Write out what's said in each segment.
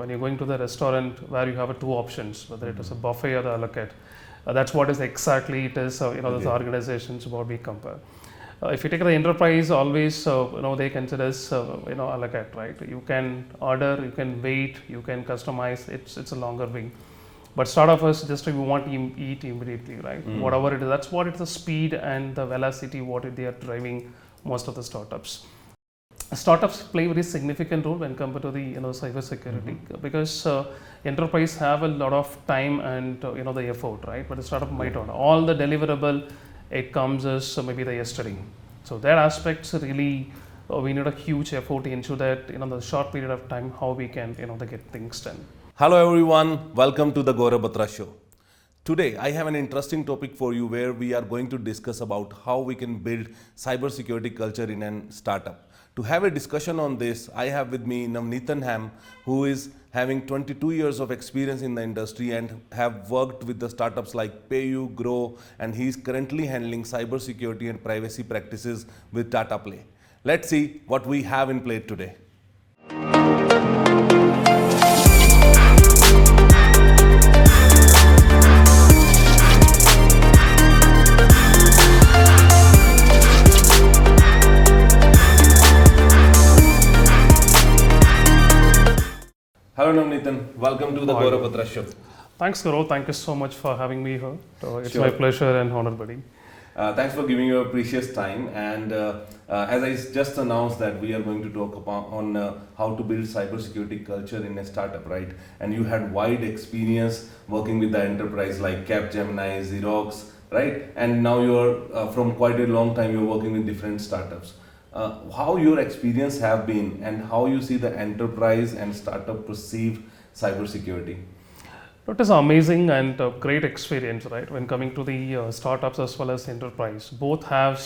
when you're going to the restaurant where you have two options, whether it is a buffet or the a la carte. That's what is exactly it is. Those organizations what we compare. If you take the enterprise, always they consider as a la carte, right? You can order, you can wait, you can customize. It's a longer wing. But startup is just we want to eat immediately, right? Whatever it is, that's what it's the speed and the velocity what they are driving most of the startups. Startups play a very significant role when compared to the cybersecurity because enterprise have a lot of time and the effort, right? But the startup might not. All the deliverable it comes as maybe the yesterday. So that aspects really we need a huge effort to ensure that the short period of time how we can get things done. Hello everyone, welcome to the Gaurav Batra show. Today I have an interesting topic for you where we are going to discuss about how we can build cybersecurity culture in a startup. To have a discussion on this, I have with me Navaneethan M, who is having 22 years of experience in the industry and have worked with the startups like PayU, Grow, and he is currently handling cybersecurity and privacy practices with TATA Play. Let's see what we have in play today. Hello Navaneethan, welcome to the Gaurav Batra show. Thanks Gaurav, thank you so much for having me here. It's my pleasure and honor, buddy. Thanks for giving your precious time, and as I just announced that we are going to talk on how to build cybersecurity culture in a startup, right? And you had wide experience working with the enterprise like Capgemini, Xerox, right? And now you're from quite a long time you're working with different startups. How your experience have been and how you see the enterprise and startup perceive cybersecurity? It is amazing and great experience, right? When coming to the startups as well as enterprise, both have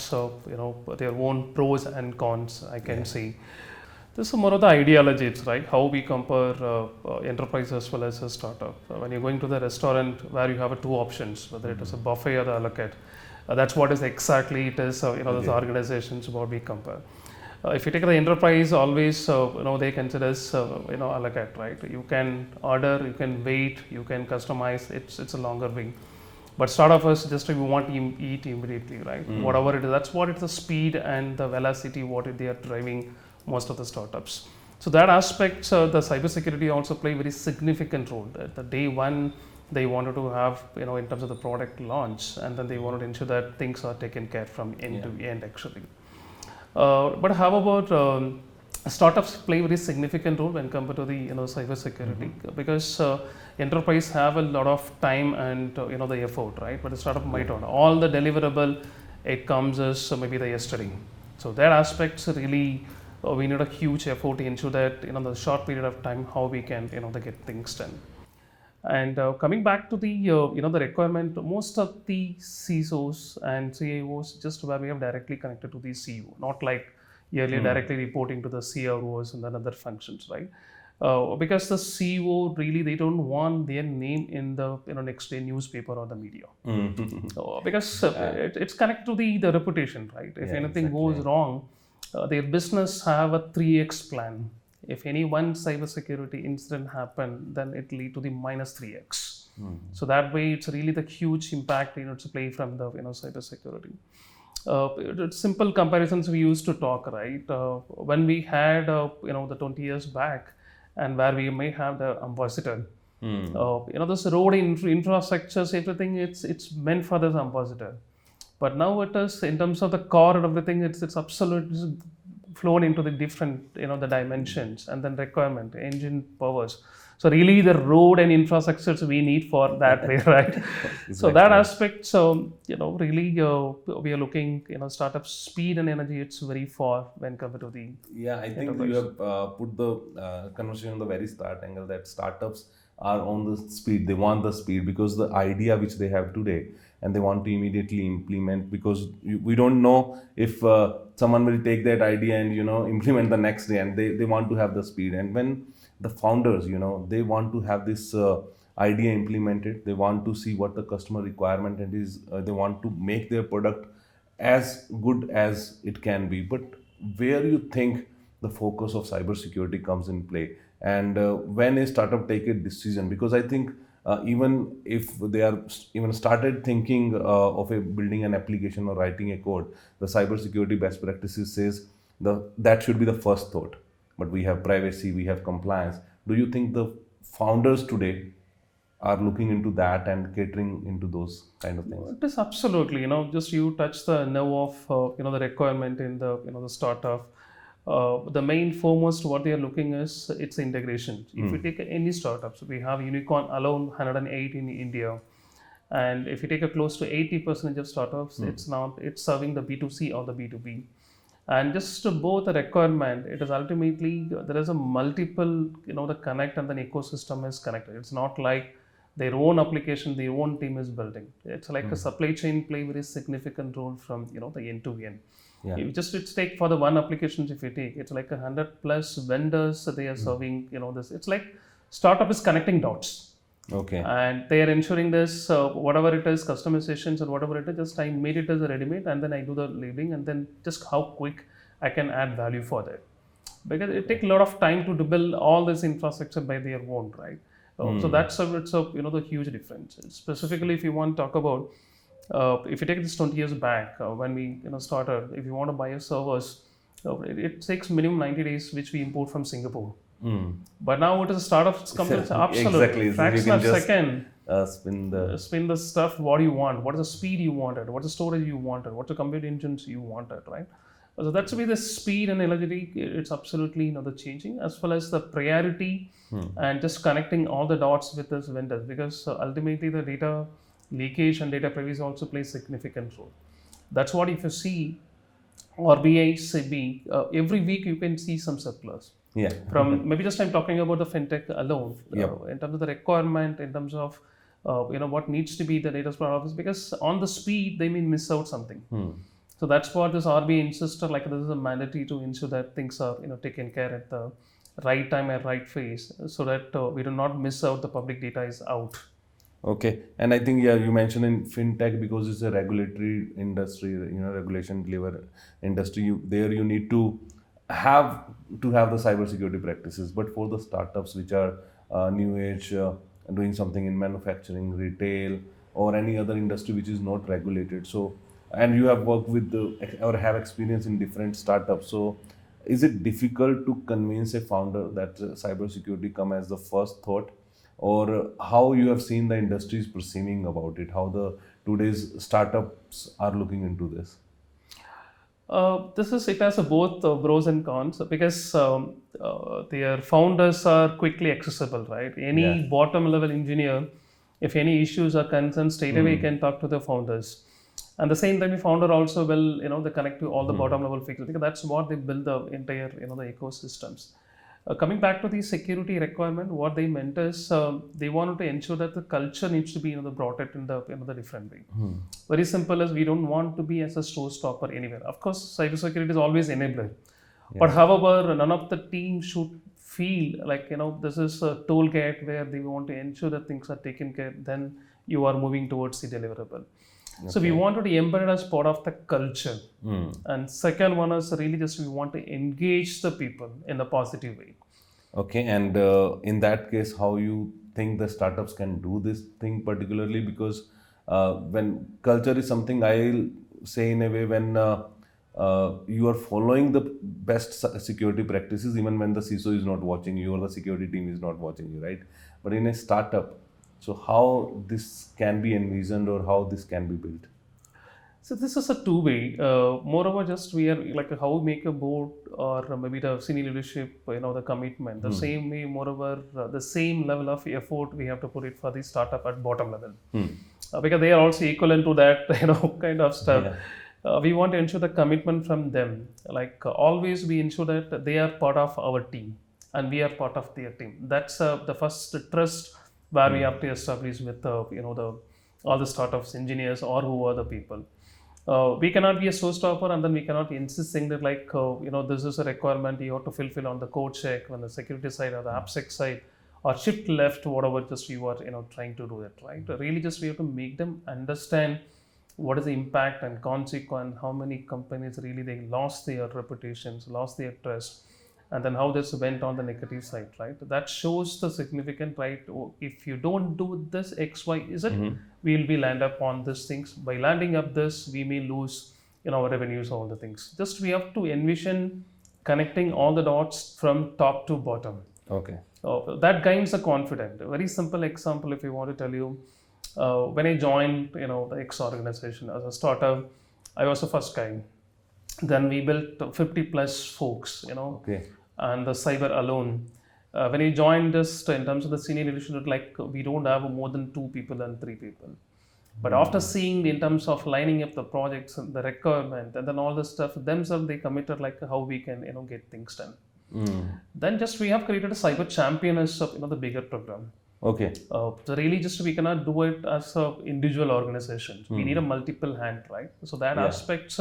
their own pros and cons. I can see. This is more of the ideologies, right? How we compare enterprise as well as a startup. When you're going to the restaurant where you have two options, whether it is a buffet or the a la carte. That's what is exactly it is. Those organizations what we compare. If you take the enterprise, always they consider as a la carte, right? You can order, you can wait, you can customize. It's a longer wing. But startup is just we want to eat immediately, right? Whatever it is, that's what it's the speed and the velocity what they are driving most of the startups. So that aspect, the cybersecurity also play very significant role. The day one. They wanted to have, in terms of the product launch, and then they wanted to ensure that things are taken care from end to end actually. But how about startups play very significant role when compared to the cybersecurity because enterprise have a lot of time and the effort, right? But the startup might not. All the deliverable it comes as maybe the yesterday. So that aspects really we need a huge effort to ensure that the short period of time how we can get things done. And coming back to the the requirement, most of the CISOs and CIOs just where we have directly connected to the CEO, not like earlier directly reporting to the CROs and then other functions, right? Because the CEO really they don't want their name in the next day newspaper or the media, because it's connected to the reputation, right? If anything goes wrong, their business have a 3x plan. If any one cybersecurity incident happen, then it lead to the minus 3x. So that way, it's really the huge impact to play from the cybersecurity. Simple comparisons we used to talk, right? When we had the 20 years back, and where we may have the ambassador. This road infrastructures, everything it's meant for this ambassador. But now it is in terms of the core and everything, it's absolutely flown into the different the dimensions and then requirement engine powers. So really the road and infrastructures we need for that way, right? Exactly. So that aspect, so really we are looking startup speed and energy, it's very far when compared to the I think enterprise. You have put the conversation on the very start angle that startups are on the speed. They want the speed because the idea which they have today and they want to immediately implement, because we don't know if someone will take that idea and implement the next day, and they want to have the speed. And when the founders they want to have this idea implemented, they want to see what the customer requirement is, they want to make their product as good as it can be. But where you think the focus of cybersecurity comes in play, And when a startup take a decision, because I think even if they are even started thinking of a building an application or writing a code, the cybersecurity best practices says that should be the first thought. But we have privacy, we have compliance. Do you think the founders today are looking into that and catering into those kind of things? It is absolutely, just you touch the nerve of, the requirement in the, the startup. The main foremost what they are looking is its integration. If you take any startups, we have unicorn alone 108 in India. And if you take a close to 80% of startups, it's serving the B2C or the B2B. And just to both the requirement, it is ultimately, there is a multiple, the connect and then ecosystem is connected. It's not like their own application, their own team is building. It's like a supply chain play very significant role from, the end to end. Yeah. You just it's take for the one application, if you take, it's like 100 plus vendors they are serving, this. It's like startup is connecting dots. Okay. And they are ensuring this, whatever it is, customizations or whatever it is, just I made it as a ready-made and then I do the labeling and then just how quick I can add value for that. Because it takes a lot of time to build all this infrastructure by their own, right? So that's it's a the huge difference. Specifically, if you want to talk about, if you take this 20 years back when we started, if you want to buy a servers, it takes minimum 90 days, which we import from Singapore. But now it is a startup. It's absolutely Exactly. So fraction of second. Spin the Stuff what you want, what is the speed you wanted, what's the storage you wanted, what's the compute engines you wanted, right? So that's why the speed and agility, it's absolutely the changing, as well as the priority and just connecting all the dots with this vendors, because ultimately the data leakage and data privacy also plays significant role. That's what if you see RBI, SEBI, every week you can see some circulars. Yeah. From maybe just I'm talking about the fintech alone, in terms of the requirement, in terms of what needs to be the data part office, because on the speed they may miss out something. So that's what this RBI insists, like this is a mandatory to ensure that things are taken care at the right time and right phase, so that we do not miss out the public data is out. Okay, and I think you mentioned in fintech because it's a regulatory industry, regulation driven industry. You need to have the cybersecurity practices. But for the startups which are new age, doing something in manufacturing, retail, or any other industry which is not regulated. So, and you have worked with or have experience in different startups. So, is it difficult to convince a founder that cybersecurity come as the first thought? Or how you have seen the industry is perceiving about it, how the today's startups are looking into this? It has both pros and cons, because their founders are quickly accessible, right? Any bottom level engineer, if any issues are concerned, straight away can talk to the founders. And the same time, the founder also will, they connect to all the bottom level fixes, because that's what they build the entire, the ecosystems. Coming back to the security requirement, what they meant is they wanted to ensure that the culture needs to be brought it in the different way. Very simple as we don't want to be as a showstopper anywhere. Of course, cybersecurity is always enabler, but however, none of the team should feel like this is a toll gate where they want to ensure that things are taken care. Then you are moving towards the deliverable. Okay. So we wanted to embed it as part of the culture. And second one is really just we want to engage the people in a positive way. Okay, and in that case, how you think the startups can do this thing particularly? Because when culture is something, I'll say in a way, when you are following the best security practices, even when the CISO is not watching you or the security team is not watching you, right? But in a startup, so how this can be envisioned or how this can be built? So this is a two-way. Moreover, just we are like how we make a board or maybe the senior leadership, the commitment. The same way, moreover, the same level of effort we have to put it for the startup at bottom level, because they are also equivalent to that, kind of stuff. We want to ensure the commitment from them. Like always, we ensure that they are part of our team and we are part of their team. That's the first trust where we have to establish with all the startups engineers or who are the people. We cannot be a showstopper, and then we cannot insisting that this is a requirement you have to fulfill on the code check on the security side or the AppSec side, or shift left, whatever just you are trying to do it, right? Really just we have to make them understand what is the impact and consequence, how many companies really they lost their reputations, lost their trust. and then how this went on the negative side, right? That shows the significant, right? If you don't do this X, Y, Z, we'll be land up on these things. By landing up this, we may lose, our revenues, all the things. Just we have to envision connecting all the dots from top to bottom. Okay. That gains the confidence. A very simple example, if you want to tell you, when I joined, the X organization as a startup, I was the first guy. Then we built 50 plus folks, Okay. and the cyber alone. When I joined this, in terms of the senior leadership, like we don't have more than 2 people and 3 people. But after seeing in terms of lining up the projects and the requirement and then all the stuff themselves, they committed like how we can get things done. Then just we have created a cyber champion as the bigger program. Okay. So really just we cannot do it as a individual organization. We need a multiple hand, right? So that aspects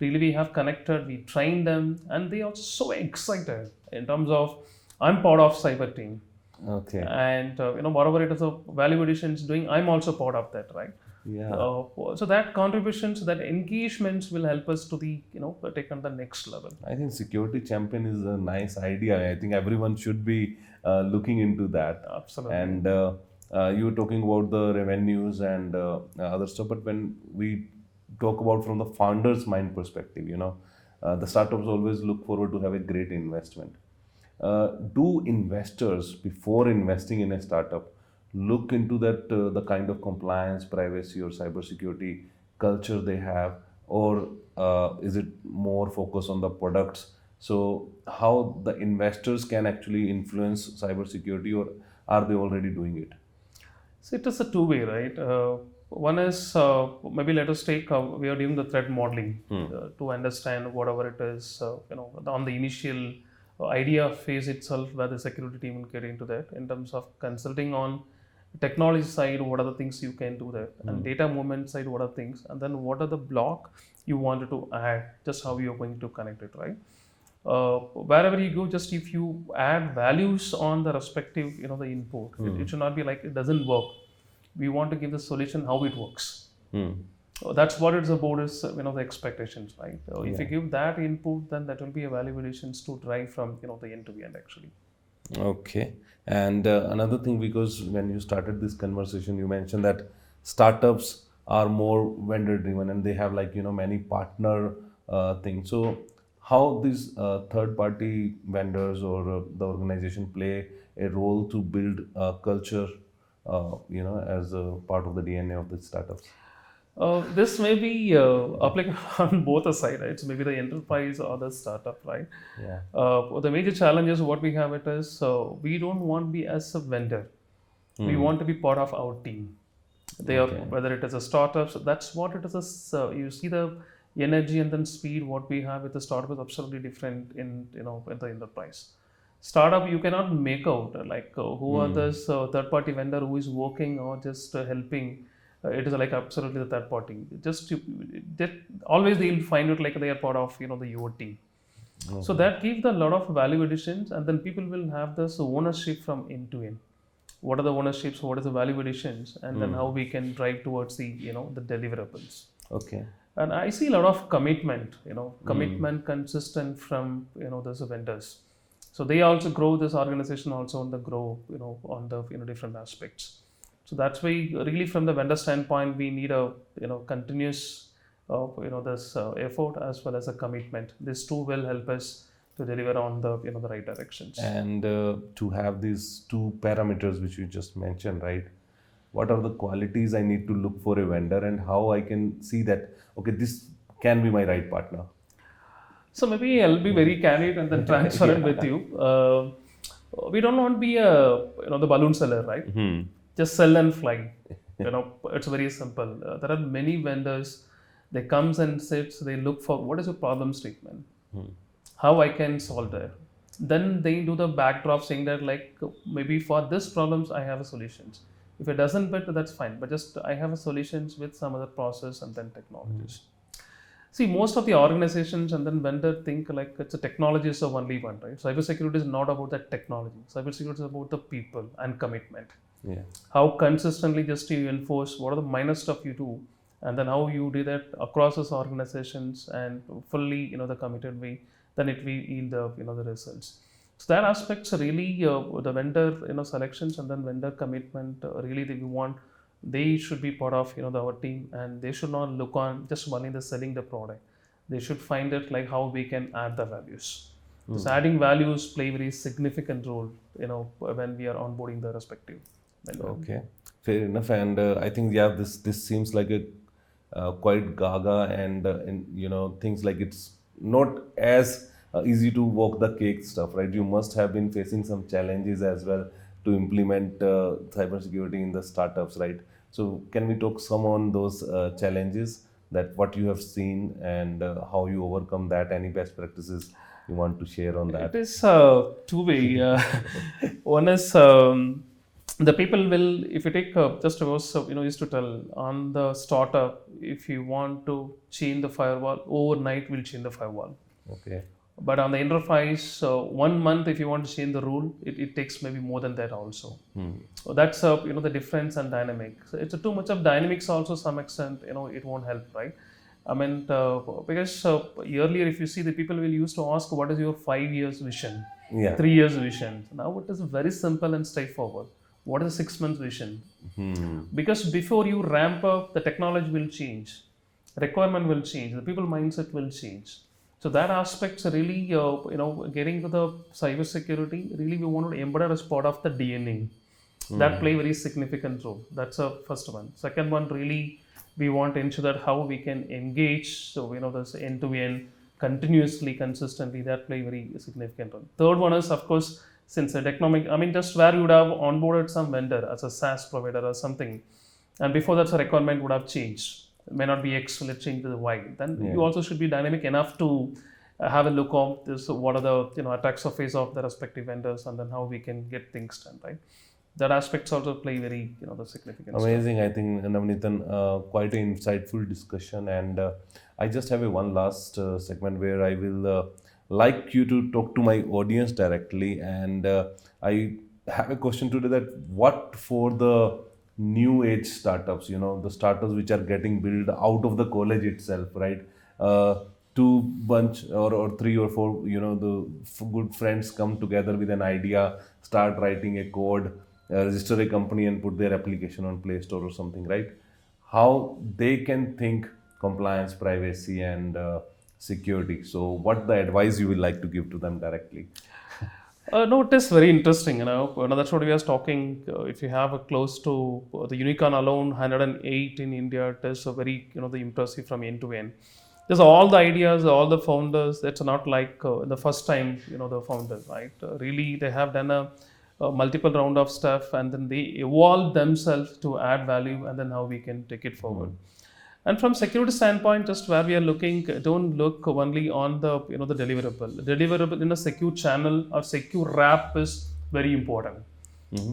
really we have connected, we trained them, and they are so excited in terms of I'm part of cyber team. Okay. And whatever it is a value addition is doing, I'm also part of that, right? Yeah. So that contributions, that engagements will help us to the take on the next level. I think security champion is a nice idea. I think everyone should be looking into that. Absolutely. And you were talking about the revenues and other stuff, but when we talk about from the founder's mind perspective, the startups always look forward to have a great investment. Do investors, before investing in a startup, look into that the kind of compliance, privacy, or cybersecurity culture they have, or is it more focused on the products? So how the investors can actually influence cybersecurity, or are they already doing it? So it is a two-way, right? One is maybe let us take we are doing the threat modeling to understand whatever it is, on the initial idea phase itself, where the security team will get into that in terms of consulting on technology side, what are the things you can do there, and data movement side, what are things, and then what are the block you wanted to add, just how you're going to connect it, right? Wherever you go, just if you add values on the respective, the input, it should not be like it doesn't work. We want to give the solution how it works. That's what it's about is the expectations, right? If you give that input, then that will be a value additions to drive from the end to end actually. Okay. And another thing, because when you started this conversation, you mentioned that startups are more vendor driven and they have many partner things. So how these third party vendors or the organization play a role to build culture, as a part of the DNA of the startups? This may be applicable on both the side, right? It's maybe the enterprise or the startup, right? Yeah. The major challenge is what we have it is we don't want to be as a vendor. We want to be part of our team. They are whether it is a startup, so that's what it is. You see the energy and then speed. What we have with the startup is absolutely different in in the enterprise. Startup you cannot make out who are this third party vendor who is working or just helping. It is like absolutely the third party. Always they'll find it like they are part of the your team. So that gives a lot of value additions, and then people will have this ownership from end to end. What are the ownerships? What is the value additions? And then how we can drive towards the the deliverables. Okay. And I see a lot of commitment. Commitment consistent from those vendors. So they also grow this organization also on the grow on the different aspects. So that's why really from the vendor standpoint we need a continuous this effort as well as a commitment. These two will help us to deliver on the the right directions. And to have these two parameters which you just mentioned, right? What are the qualities I need to look for a vendor, and how I can see that okay, this can be my right partner? So maybe I'll be very candid and then transparent with you. We don't want to be a the balloon seller, right? Just sell and fly. It's very simple. There are many vendors. They comes and sits. They look for what is your problem statement, how I can solve that. Then they do the backdrop saying that maybe for this problems I have a solutions. If it doesn't fit, that's fine. But just I have a solutions with some other process and then technologies. See, most of the organizations and then vendor think it's a technology is the only one, right? Cybersecurity is not about that technology. Cybersecurity is about the people and commitment. Yeah. How consistently just you enforce what are the minor stuff you do, and then how you do that across those organizations and fully the committed way. then it will yield the results. So that aspects are really the vendor selections and then vendor commitment. Really, we want they should be part of our team, and they should not look on just only the selling the product. They should find it like how we can add the values. So adding values play very significant role when we are onboarding the respective vendor. Okay, fair enough. And I think this seems like a quite gaga, and things like it's not as easy to walk the cake stuff, right? You must have been facing some challenges as well to implement cybersecurity in the startups, right? So can we talk some on those challenges, that what you have seen and how you overcome that? Any best practices you want to share on that? It is two-way. One is the people will, if you take just was used to tell on the startup, if you want to change the firewall overnight, we'll change the firewall. Okay. But on the enterprise, 1 month, if you want to change the rule, it takes maybe more than that also. So that's the difference and dynamic. So it's too much of dynamics also, some extent it won't help, right? I mean, because earlier, if you see, the people will used to ask, what is your 5 years vision? Yeah. 3 years vision. Now it is very simple and straightforward. What is a 6 months vision? Because before you ramp up, the technology will change, requirement will change, the people mindset will change. So that aspects are really, getting to the cybersecurity, really we want to embed as part of the DNA. That play very significant role. That's the first one. Second one, really, we want to ensure that how we can engage. So, this end-to-end, continuously, consistently, that play very significant role. Third one is, of course, since the economic, just where you would have onboarded some vendor as a SaaS provider or something, and before that, the requirement would have changed. It may not be X, let's change to the Y. Then you also should be dynamic enough to have a look at this, what are the attack surface of the respective vendors, and then how we can get things done, right? That aspects also play very the significant. Amazing. I think Navaneethan, quite an insightful discussion, and I just have one last segment where I will like you to talk to my audience directly, and I have a question today, that what for the new age startups, the startups which are getting built out of the college itself, right? Two bunch or three or four, the good friends come together with an idea, start writing a code, register a company and put their application on Play Store or something, right? How they can think compliance, privacy, and security. So what the advice you will like to give to them directly? No, it is very interesting. That's what we are talking. If you have a close to the unicorn alone, 108 in India, it is a very the impressive from end to end. There's all the ideas, all the founders. That's not like the first time the founders, right? Really, they have done a multiple round of stuff, and then they evolve themselves to add value, and then how we can take it forward. And from security standpoint, just where we are looking, don't look only on the the deliverable. Deliverable in a secure channel or secure wrap is very important.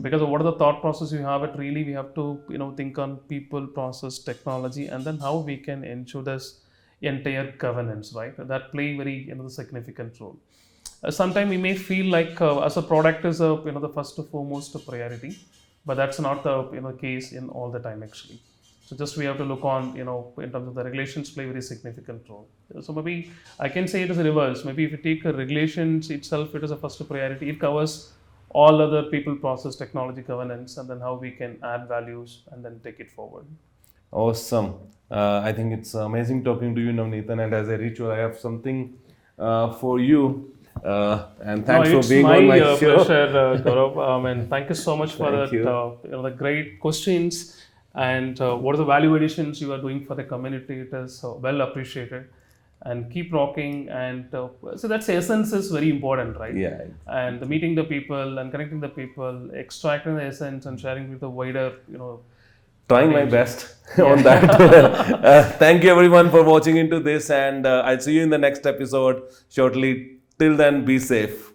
Because of what are the thought process you have, it really we have to think on people, process, technology, and then how we can ensure this entire governance, right? That play very the significant role. Sometimes we may feel like as a product is the first and foremost priority, but that's not the case in all the time actually. So just we have to look on, in terms of the regulations play very significant role. So maybe I can say it is reverse. Maybe if you take regulations itself, it is a first priority. It covers all other people, process, technology, governance, and then how we can add values and then take it forward. Awesome. I think it's amazing talking to you, Navaneethan. And as a ritual, I have something for you. And thanks for being on my show. It's my pleasure, Gaurav. And thank you so much for that, the great questions. And what are the value additions you are doing for the community? It is well appreciated, and keep rocking. And so that's the essence is very important, right? Yeah. And meeting the people and connecting the people, extracting the essence and sharing with the wider, Trying my best on that. Thank you everyone for watching into this, and I'll see you in the next episode shortly. Till then, be safe.